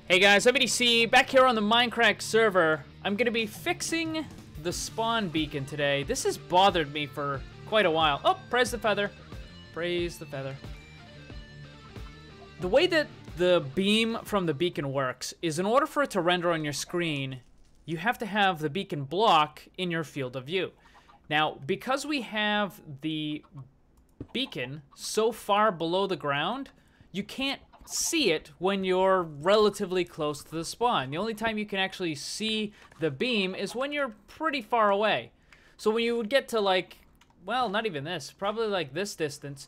Hey guys, I'm BlameTC, back here on the Mindcrack server. I'm gonna be fixing the spawn beacon today. This has bothered me for quite a while. Oh, praise the feather. Praise the feather. The way that the beam from the beacon works is in order for it to render on your screen, you have to have the beacon block in your field of view. Now, because we have the beacon so far below the ground, you can't see it when you're relatively close to the spawn. The only time you can actually see the beam is when you're pretty far away. So when you would get to like, well, not even this, probably like this distance,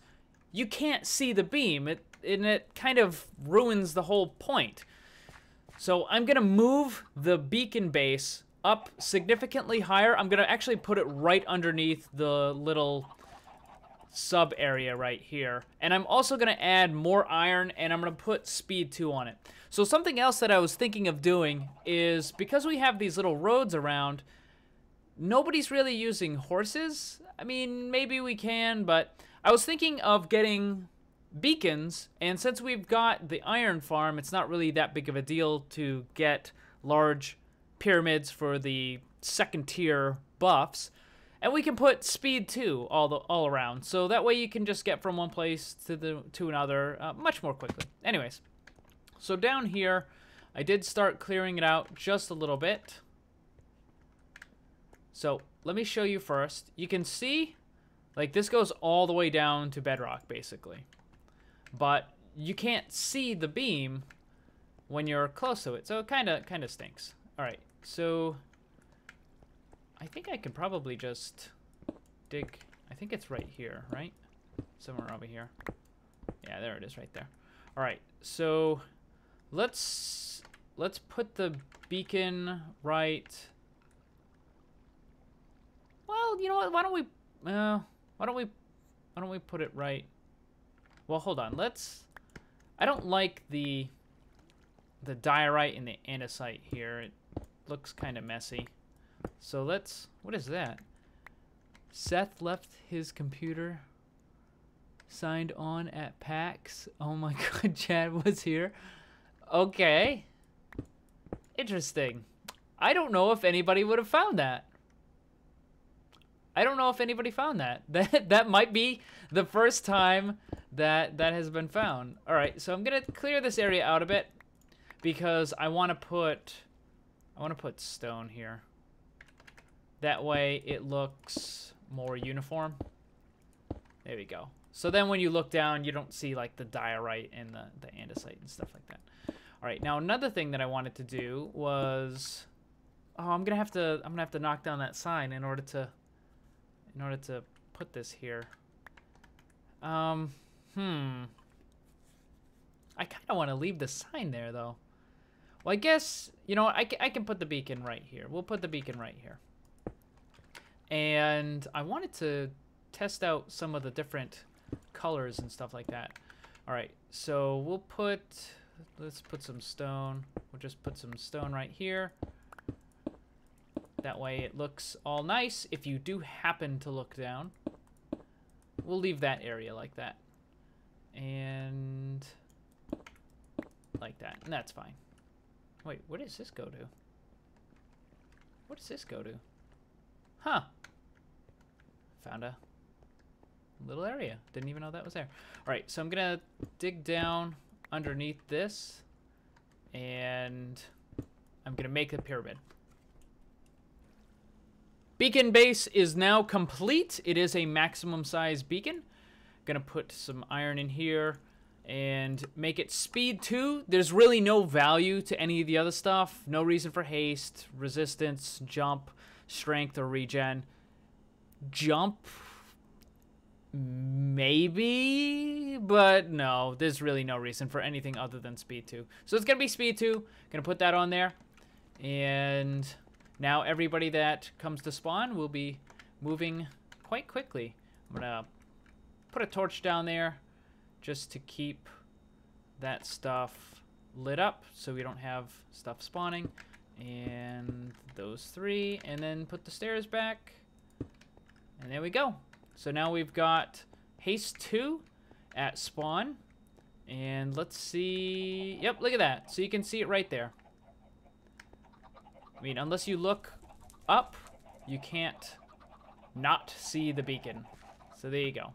you can't see the beam. It kind of ruins the whole point. So I'm gonna move the beacon base up significantly higher. I'm gonna actually put it right underneath the little sub area right here, and I'm also gonna add more iron, and I'm gonna put speed 2 on it. So something else that I was thinking of doing is, because we have these little roads around, nobody's really using horses. I mean, maybe we can, but I was thinking of getting beacons, and since we've got the iron farm, it's not really that big of a deal to get large pyramids for the second tier buffs. And we can put speed 2 all around, so that way you can just get from one place to another much more quickly. Anyways, so down here, I did start clearing it out just a little bit. So let me show you first. You can see, like, this goes all the way down to bedrock, basically. But you can't see the beam when you're close to it, so it kind of stinks. All right, so I think I could probably just dig. I think it's right here, right? Somewhere over here. Yeah, there it is right there. All right, so let's put the beacon right. Well, you know what? Why don't we put it right? Well, hold on. I don't like the diorite and the andesite here. It looks kind of messy. So what is that? Seth left his computer signed on at PAX. Oh my god, Chad was here. Okay. Interesting. I don't know if anybody would have found that. I don't know if anybody found that. That might be the first time that has been found. All right, so I'm gonna clear this area out a bit because I want to put stone here. That way it looks more uniform. There we go. So then when you look down, you don't see like the diorite and the andesite and stuff like that. All right, now another thing that I wanted to do was, I'm gonna have to knock down that sign in order to put this here. I kind of want to leave the sign there though. Well, I guess, you know, I can put the beacon right here. We'll put the beacon right here. And I wanted to test out some of the different colors and stuff like that. All right, so let's put some stone. We'll just put some stone right here. That way it looks all nice. If you do happen to look down, we'll leave that area like that. And like that, and that's fine. Wait, where does this go to? What does this go to? Huh. Found a little area. Didn't even know that was there. All right, so I'm gonna dig down underneath this, and I'm gonna make a pyramid. Beacon base is now complete. It is a maximum size beacon. Gonna put some iron in here and make it speed 2. There's really no value to any of the other stuff. No reason for haste, resistance, jump, strength, or regen. Jump, maybe, but no, there's really no reason for anything other than speed 2. So it's gonna be speed 2. Gonna put that on there, and now everybody that comes to spawn will be moving quite quickly. I'm gonna put a torch down there just to keep that stuff lit up so we don't have stuff spawning. And those 3, and then put the stairs back. And there we go. So now we've got haste 2 at spawn, And let's see. Yep, look at that. So you can see it right there. I mean, unless you look up, you can't not see the beacon. So there you go.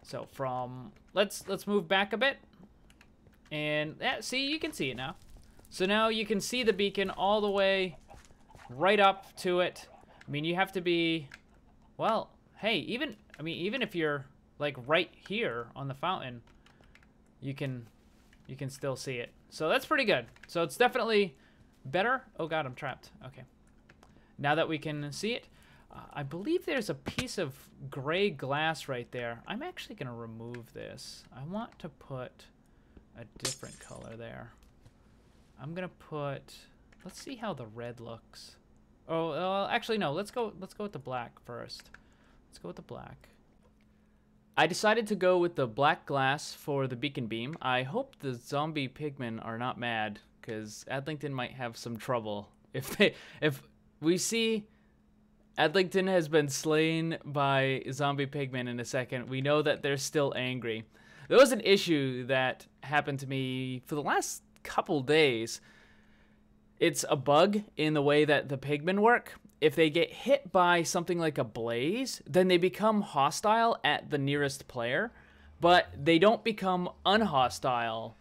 So from, let's move back a bit. And yeah, see, you can see it now. So now you can see the beacon all the way right up to it. I mean, you have to be, well, hey, even if you're like right here on the fountain, you can still see it. So that's pretty good. So it's definitely better. Oh God, I'm trapped. Okay. Now that we can see it, I believe there's a piece of gray glass right there. I'm actually gonna remove this. I want to put a different color there. I'm gonna put, let's see how the red looks. Oh, actually no, let's go with the black first. Let's go with the black. I decided to go with the black glass for the beacon beam. I hope the zombie pigmen are not mad, because Adlington might have some trouble. If we see Adlington has been slain by zombie pigmen in a second, we know that they're still angry. There was an issue that happened to me for the last couple days. It's a bug in the way that the pigmen work. If they get hit by something like a blaze, then they become hostile at the nearest player, but they don't become unhostile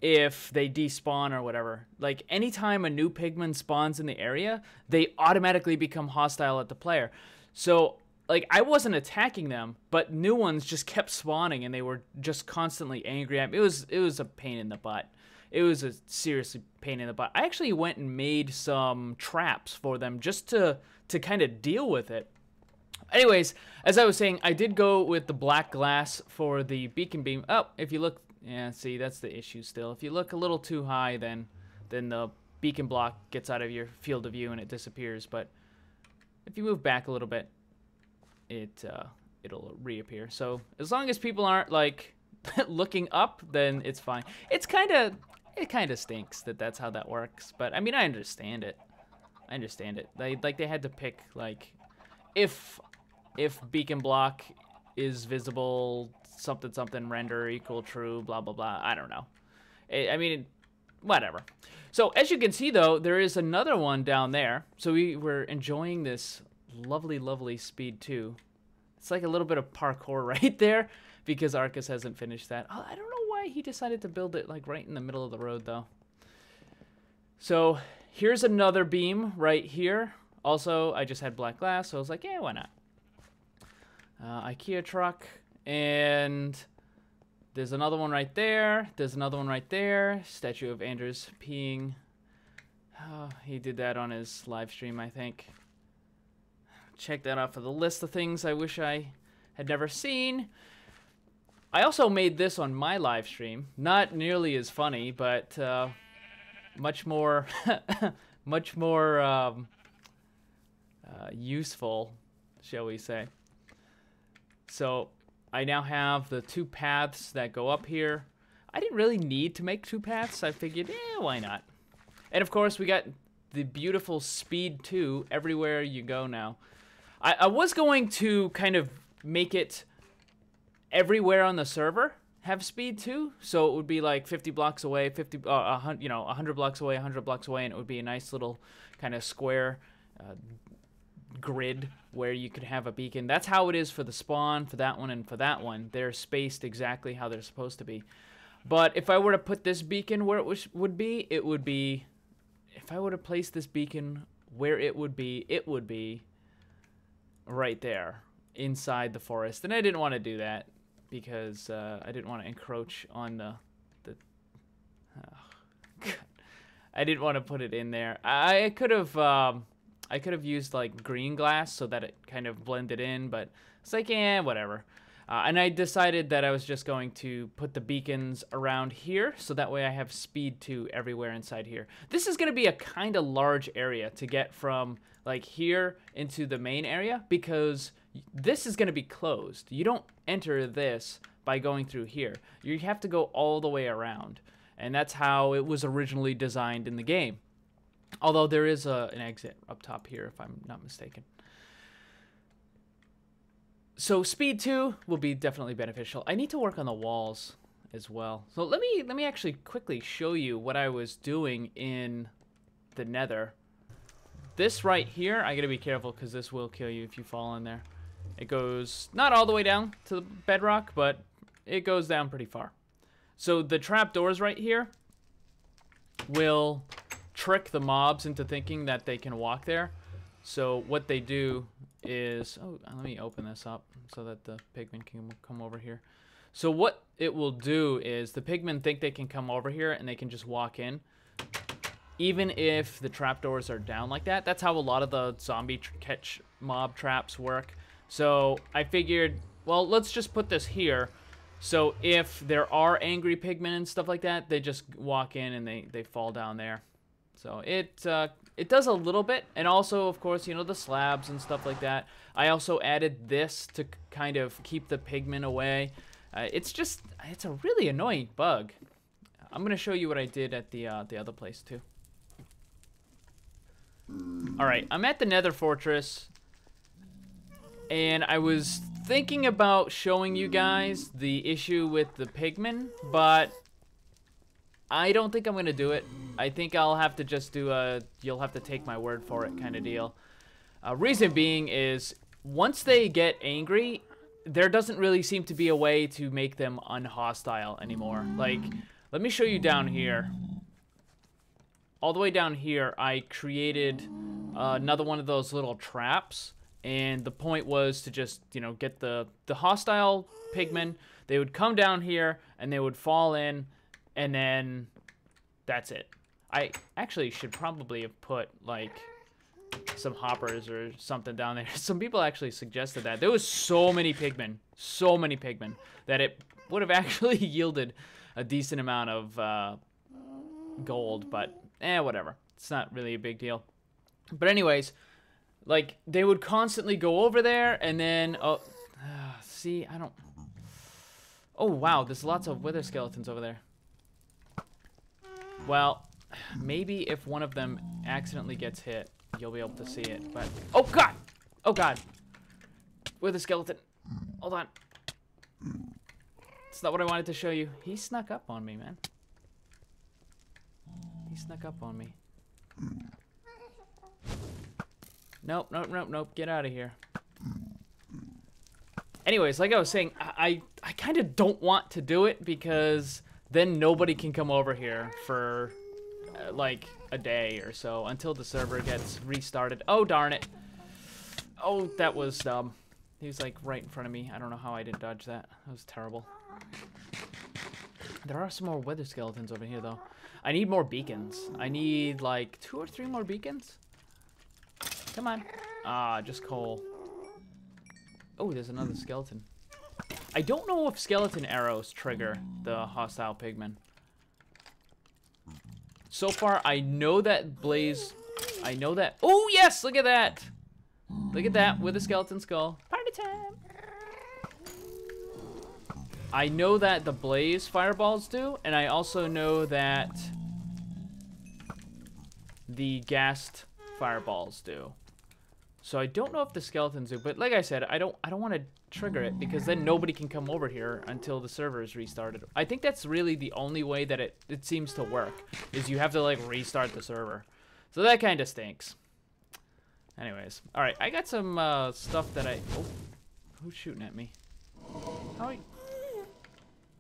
if they despawn or whatever. Like, anytime a new pigman spawns in the area, they automatically become hostile at the player. So, like, I wasn't attacking them, but new ones just kept spawning, and they were just constantly angry at me. It was a pain in the butt. It was a seriously pain in the butt. I actually went and made some traps for them just to kind of deal with it. Anyways, as I was saying, I did go with the black glass for the beacon beam. Oh, if you look, yeah, see, that's the issue still. If you look a little too high, then the beacon block gets out of your field of view and it disappears. But if you move back a little bit, it'll reappear. So as long as people aren't like looking up, then it's fine. It kind of stinks that that's how that works, but I mean, I understand it. They had to pick, like, if beacon block is visible, something render equal true, blah blah blah. I don't know. I mean, whatever. So as you can see though, there is another one down there. So we were enjoying this lovely speed 2. It's like a little bit of parkour right there, because Arcus hasn't finished that. Oh, I don't know why he decided to build it like right in the middle of the road though. So here's another beam right here. Also, I just had black glass, so I was like, yeah, why not? IKEA truck, and there's another one right there. There's another one right there. Statue of Anders peeing. Oh, he did that on his live stream, I think. Check that off of the list of things I wish I had never seen. I also made this on my live stream. Not nearly as funny, but much more, much more useful, shall we say. So I now have the 2 paths that go up here. I didn't really need to make 2 paths. I figured, why not? And of course, we got the beautiful speed 2 everywhere you go now. I was going to kind of make it everywhere on the server have speed 2, so it would be like 50 blocks away, 100 blocks away, 100 blocks away, and it would be a nice little kind of square grid where you could have a beacon. That's how it is for the spawn, for that one, and for that one. They're spaced exactly how they're supposed to be. But if I were to put this beacon where it would be, if I were to place this beacon where it would be right there inside the forest. And I didn't want to do that because I didn't want to encroach on the I didn't want to put it in there. I could have used like green glass so that it kind of blended in, but it's like, whatever. And I decided that I was just going to put the beacons around here, so that way I have speed 2 everywhere inside here. This is going to be a kind of large area to get from like here into the main area, because this is going to be closed. You don't enter this by going through here. You have to go all the way around, and that's how it was originally designed in the game. Although there is an exit up top here, if I'm not mistaken. So speed 2 will be definitely beneficial. I need to work on the walls as well. So let me actually quickly show you what I was doing in the Nether. This right here, I gotta be careful because this will kill you if you fall in there. It goes not all the way down to the bedrock, but it goes down pretty far. So the trapdoors right here will trick the mobs into thinking that they can walk there. So what they do is, oh, let me open this up so that the pigmen can come over here. So what it will do is the pigmen think they can come over here and they can just walk in. Even if the trapdoors are down like that. That's how a lot of the zombie catch mob traps work. So I figured, well, let's just put this here. So if there are angry pigmen and stuff like that, they just walk in and they fall down there. So it does a little bit. And also, of course, you know, the slabs and stuff like that. I also added this to kind of keep the pigmen away. It's a really annoying bug. I'm going to show you what I did at the other place too. Alright, I'm at the Nether Fortress, and I was thinking about showing you guys the issue with the pigmen, but I don't think I'm going to do it. I think I'll have to just do a, you'll have to take my word for it kind of deal. Reason being is, once they get angry, there doesn't really seem to be a way to make them unhostile anymore. Like, let me show you down here. All the way down here, I created another one of those little traps, and the point was to just, you know, get the hostile pigmen. They would come down here, and they would fall in, and then that's it. I actually should probably have put, like, some hoppers or something down there. Some people actually suggested that. There was so many pigmen, that it would have actually yielded a decent amount of gold, but whatever. It's not really a big deal. But anyways, like, they would constantly go over there, and then, see, I don't... Oh, wow, there's lots of wither skeletons over there. Well, maybe if one of them accidentally gets hit, you'll be able to see it, but... Oh, God! Oh, God! Wither skeleton. Hold on. It's not what I wanted to show you. He snuck up on me, man. He snuck up on me. Nope, nope, nope, nope. Get out of here. Anyways, like I was saying, I kind of don't want to do it because then nobody can come over here for like a day or so until the server gets restarted. Oh, darn it. Oh, that was dumb. He was like right in front of me. I don't know how I didn't dodge that. That was terrible. There are some more wither skeletons over here, though. I need more beacons. I need like 2 or 3 more beacons. Come on. Ah, just coal. Oh, there's another skeleton. I don't know if skeleton arrows trigger the hostile pigmen. So far, I know that Blaze... I know that... Oh, yes! Look at that! Look at that with a skeleton skull. Party time! I know that the Blaze fireballs do, and I also know that the Ghast fireballs do. So I don't know if the skeletons do, but like I said, I don't want to trigger it because then nobody can come over here until the server is restarted. I think that's really the only way that it seems to work, is you have to like restart the server. So that kind of stinks. Anyways, all right, I got some stuff that I... Oh, who's shooting at me? How are you...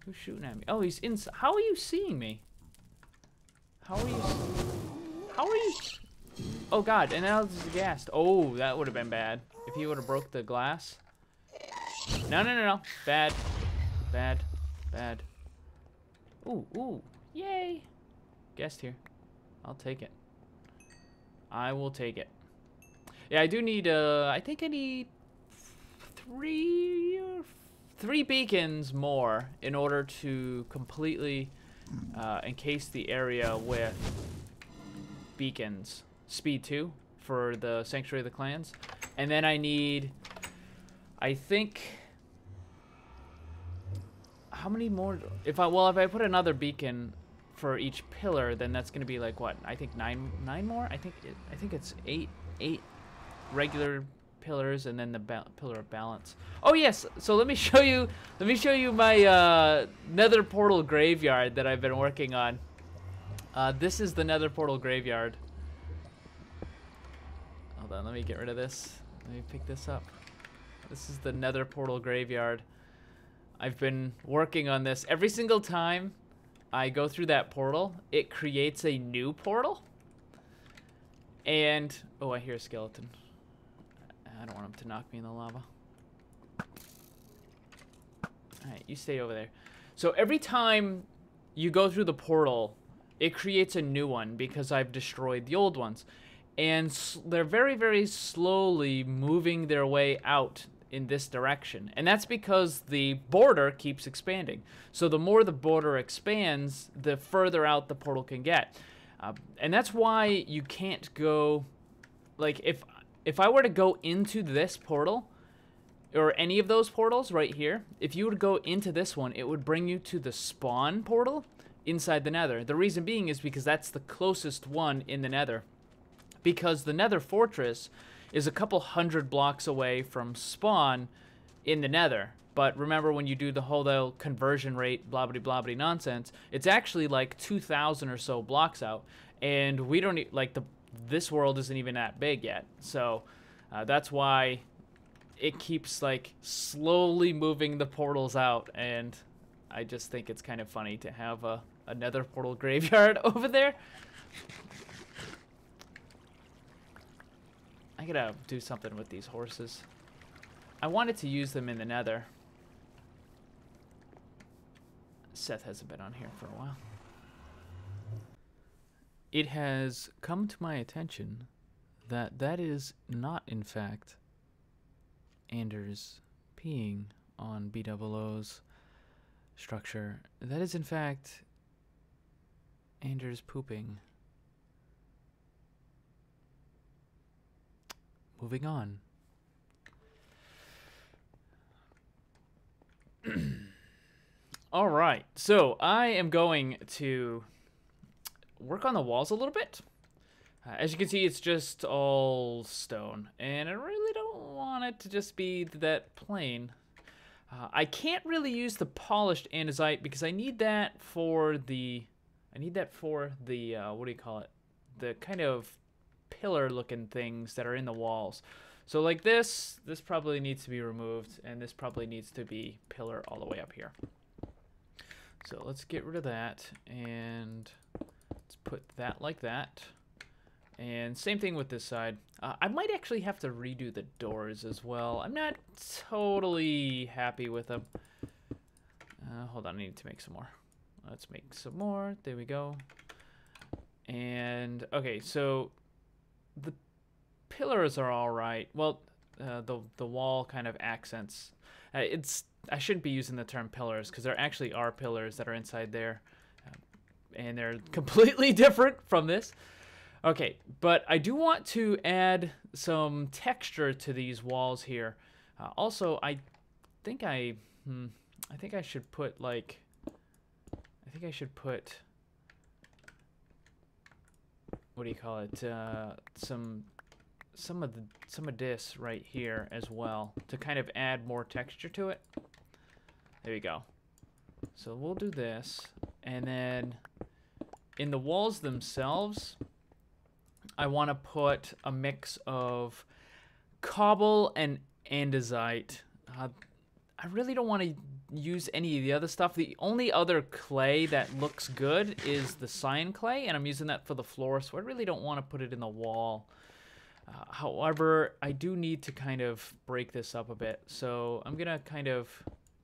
Who's shooting at me? Oh, he's inside. How are you seeing me? How are you... How are you... Oh, God, and now this is gassed. Oh, that would have been bad. If he would have broke the glass. No, no, no, no. Bad. Bad. Bad. Ooh, ooh. Yay. Guest here. I'll take it. I will take it. Yeah, I do need, I think I need 3 beacons more in order to completely encase the area with beacons. Speed 2 for the Sanctuary of the Clans. And then I need, I think, how many more? If I put another beacon for each pillar, then that's going to be like what? I think nine more. I think it's eight regular pillars and then the pillar of balance. Oh yes, so let me show you my nether portal graveyard that I've been working on. This is the nether portal graveyard. Hold on, let me get rid of this. Let me pick this up. This is the nether portal graveyard. I've been working on this. Every single time I go through that portal, it creates a new portal. And, oh, I hear a skeleton. I don't want him to knock me in the lava. Alright, you stay over there. So every time you go through the portal, it creates a new one because I've destroyed the old ones. And they're very, very slowly moving their way out in this direction. And that's because the border keeps expanding. So the more the border expands, the further out the portal can get. And that's why you can't go, like, if I were to go into this portal, or any of those portals right here, if you were to go into this one, it would bring you to the spawn portal inside the nether. The reason being is because that's the closest one in the nether. Because the nether fortress is a couple hundred blocks away from spawn in the nether. But remember, when you do the whole conversion rate, blah blah blah blah nonsense, it's actually like 2,000 or so blocks out, and we don't like this world isn't even that big yet. So that's why it keeps like slowly moving the portals out, and I just think it's kind of funny to have a nether portal graveyard over there. I gotta do something with these horses. I wanted to use them in the nether. Seth hasn't been on here for a while. It has come to my attention that that is not, in fact, Anders peeing on B00's structure. That is, in fact, Anders pooping. Moving on. All right, so I am going to work on the walls a little bit. As you can see, it's just all stone, and I really don't want it to just be that plain. I can't really use the polished andesite because I need that for the, what do you call it? The kind of pillar-looking things that are in the walls. So like this probably needs to be removed, and this probably needs to be pillar all the way up here. So let's get rid of that, and let's put that like that. And same thing with this side. I might actually have to redo the doors as well. I'm not totally happy with them. Hold on, I need to make some more. Let's make some more. There we go. And, okay, so the pillars are all right. Well, the wall kind of accents. I shouldn't be using the term pillars because there actually are pillars that are inside there, and they're completely different from this. Okay, but I do want to add some texture to these walls here. Also, I think I should put like, what do you call it? Some of this right here as well to kind of add more texture to it. There you go. So we'll do this, and then in the walls themselves, I want to put a mix of cobble and andesite. I really don't want to use any of the other stuff. The only other clay that looks good is the cyan clay, and I'm using that for the floor, so I really don't want to put it in the wall. However, I do need to kind of break this up a bit, so I'm going to kind of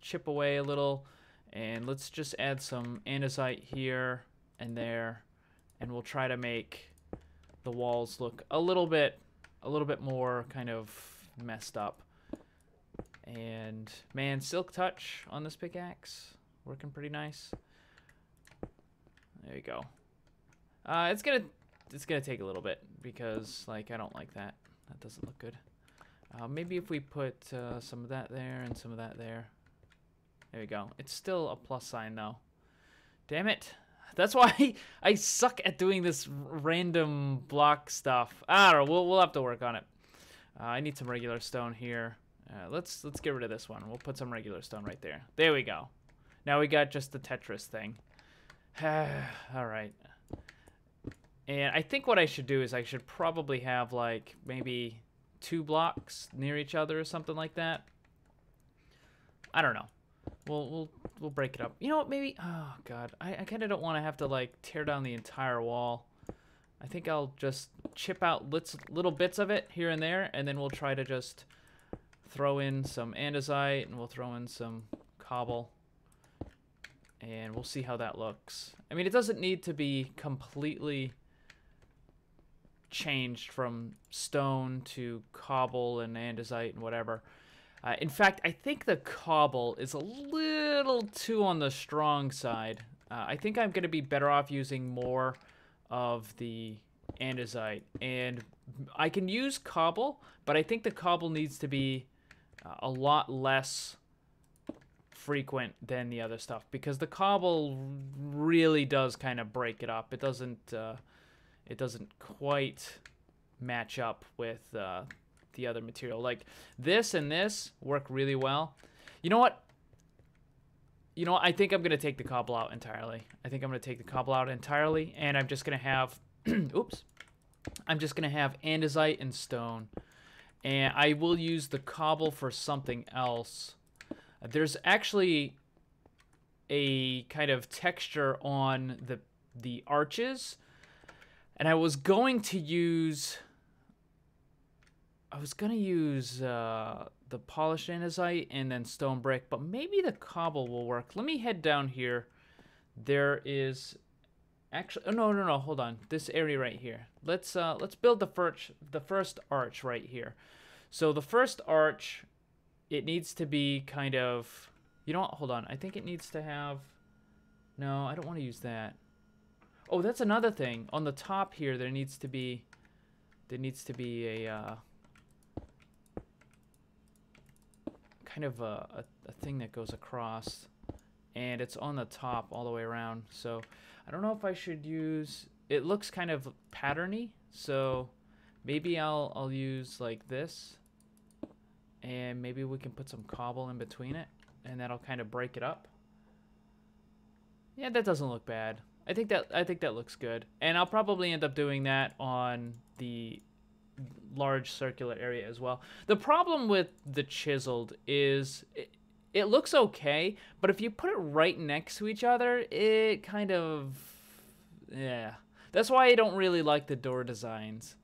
chip away a little, and let's just add some andesite here and there, and we'll try to make the walls look a little bit more kind of messed up. And man, silk touch on this pickaxe, working pretty nice. There you go. It's gonna take a little bit because like I don't like that. That doesn't look good. Maybe if we put some of that there and some of that there. There we go. It's still a plus sign though. Damn it. That's why I suck at doing this random block stuff. I don't know. We'll have to work on it. I need some regular stone here. Let's get rid of this one. We'll put some regular stone right there. There we go. Now we got just the Tetris thing. All right. And I think what I should do is I should probably have like maybe 2 blocks near each other or something like that. I don't know. We'll break it up. You know what? Maybe. Oh God, I kind of don't want to have to like tear down the entire wall. I think I'll just chip out little bits of it here and there, and then we'll try to just throw in some andesite, and we'll throw in some cobble, and we'll see how that looks. I mean, it doesn't need to be completely changed from stone to cobble and andesite and whatever. In fact, I think the cobble is a little too on the strong side. I think I'm going to be better off using more of the andesite. And I can use cobble, but I think the cobble needs to be a lot less frequent than the other stuff, because the cobble really does kind of break it up. It doesn't quite match up with the other material. Like this and this work really well. You know what? I think I'm gonna take the cobble out entirely. And I'm just gonna have oops. I'm just gonna have andesite and stone. And I will use the cobble for something else. There's actually a kind of texture on the arches, and I was going to use the polished andesite and then stone brick, but maybe the cobble will work. Let me head down here. There is actually, oh, no, hold on. This area right here. Let's build the first arch right here. So the first arch, it needs to be kind of, you know what? Hold on. I think it needs to have, no, I don't want to use that. Oh, that's another thing. On the top here, there needs to be a kind of a thing that goes across, and it's on the top all the way around. So I don't know if I should use, it looks kind of patterny, so maybe I'll use like this, and maybe we can put some cobble in between it, and that'll kind of break it up. Yeah, that doesn't look bad. I think that looks good, and I'll probably end up doing that on the large circular area as well. The problem with the chiseled is it looks okay, but if you put it right next to each other, it kind of, yeah. That's why I don't really like the door designs,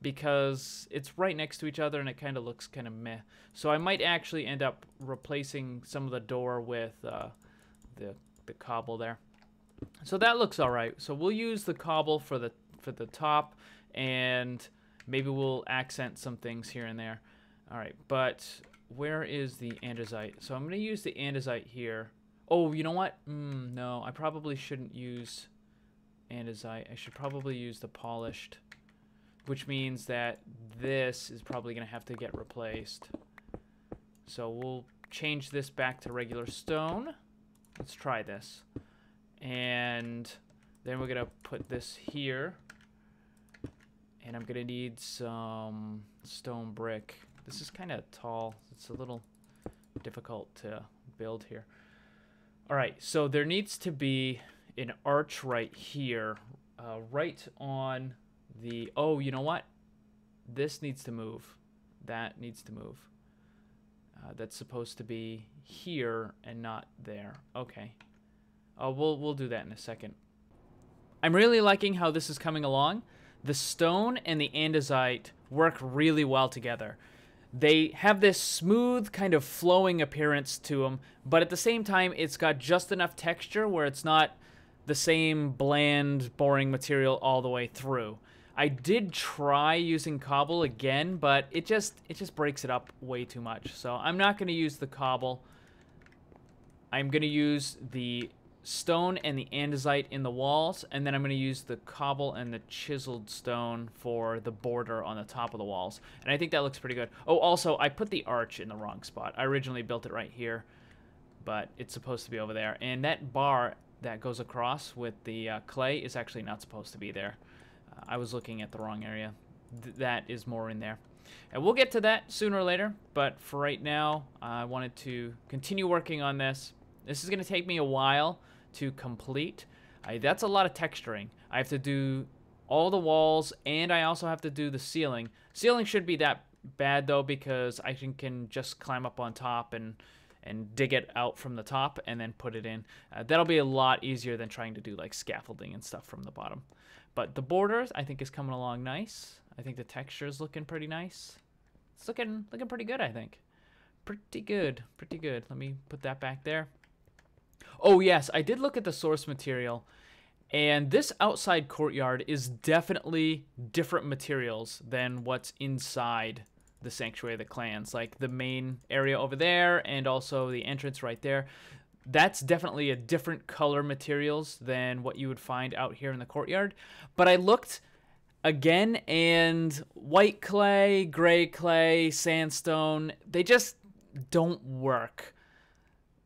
because it's right next to each other and it kind of looks kind of meh. So I might actually end up replacing some of the door with the cobble there. So that looks all right. So we'll use the cobble for the top, and maybe we'll accent some things here and there. All right, but where is the andesite? So I'm going to use the andesite here. Oh, you know what? No, I probably shouldn't use andesite. I should probably use the polished, which means that this is probably going to have to get replaced. So we'll change this back to regular stone. Let's try this. And then we're going to put this here. And I'm going to need some stone brick. This is kind of tall. It's a little difficult to build here. All right, so there needs to be an arch right here, right on the, oh, you know what? This needs to move. That needs to move. That's supposed to be here and not there. Okay. We'll do that in a second. I'm really liking how this is coming along. The stone and the andesite work really well together. They have this smooth kind of flowing appearance to them, but at the same time, it's got just enough texture where it's not the same bland, boring material all the way through. I did try using cobble again, but it just breaks it up way too much. So I'm not going to use the cobble. I'm going to use the stone and the andesite in the walls, and then I'm going to use the cobble and the chiseled stone for the border on the top of the walls. And I think that looks pretty good. Oh, also, I put the arch in the wrong spot. I originally built it right here, but it's supposed to be over there. And that bar that goes across with the clay is actually not supposed to be there. I was looking at the wrong area. That is more in there. And we'll get to that sooner or later, but for right now, I wanted to continue working on this. This is going to take me a while to complete. That's a lot of texturing. I have to do all the walls, and I also have to do the ceiling. Ceiling should be that bad, though, because I can just climb up on top and dig it out from the top and then put it in. That'll be a lot easier than trying to do like scaffolding and stuff from the bottom. But the borders, I think, is coming along nice. I think the texture is looking pretty nice. It's looking pretty good, I think. Pretty good, pretty good. Let me put that back there. Oh yes, I did look at the source material, and this outside courtyard is definitely different materials than what's inside the Sanctuary of the Clans. Like the main area over there and also the entrance right there. That's definitely a different color materials than what you would find out here in the courtyard. But I looked again, and white clay, gray clay, sandstone, they just don't work.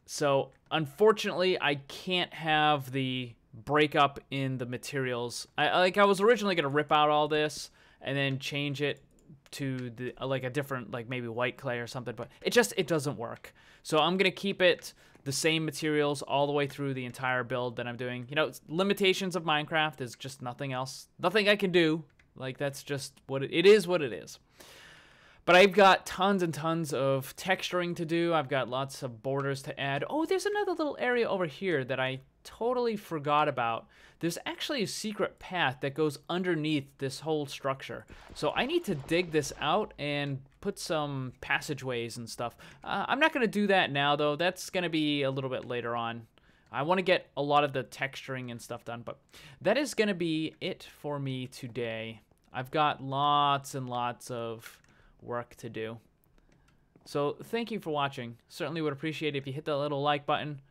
So unfortunately, I can't have the breakup in the materials. I was originally going to rip out all this and then change it to the like a different, like maybe white clay or something, but it doesn't work. So I'm going to keep it the same materials all the way through the entire build that I'm doing. You know, limitations of Minecraft is just nothing else. Nothing I can do. Like, that's just what it is what it is. But I've got tons and tons of texturing to do. I've got lots of borders to add. Oh, there's another little area over here that I totally forgot about. There's actually a secret path that goes underneath this whole structure. So I need to dig this out and put some passageways and stuff. I'm not going to do that now, though. That's going to be a little bit later on. I want to get a lot of the texturing and stuff done, but that is going to be it for me today. I've got lots and lots of work to do. So thank you for watching. Certainly would appreciate it if you hit that little like button.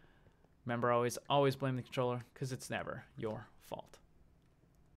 Remember, always blame the controller, because it's never your fault.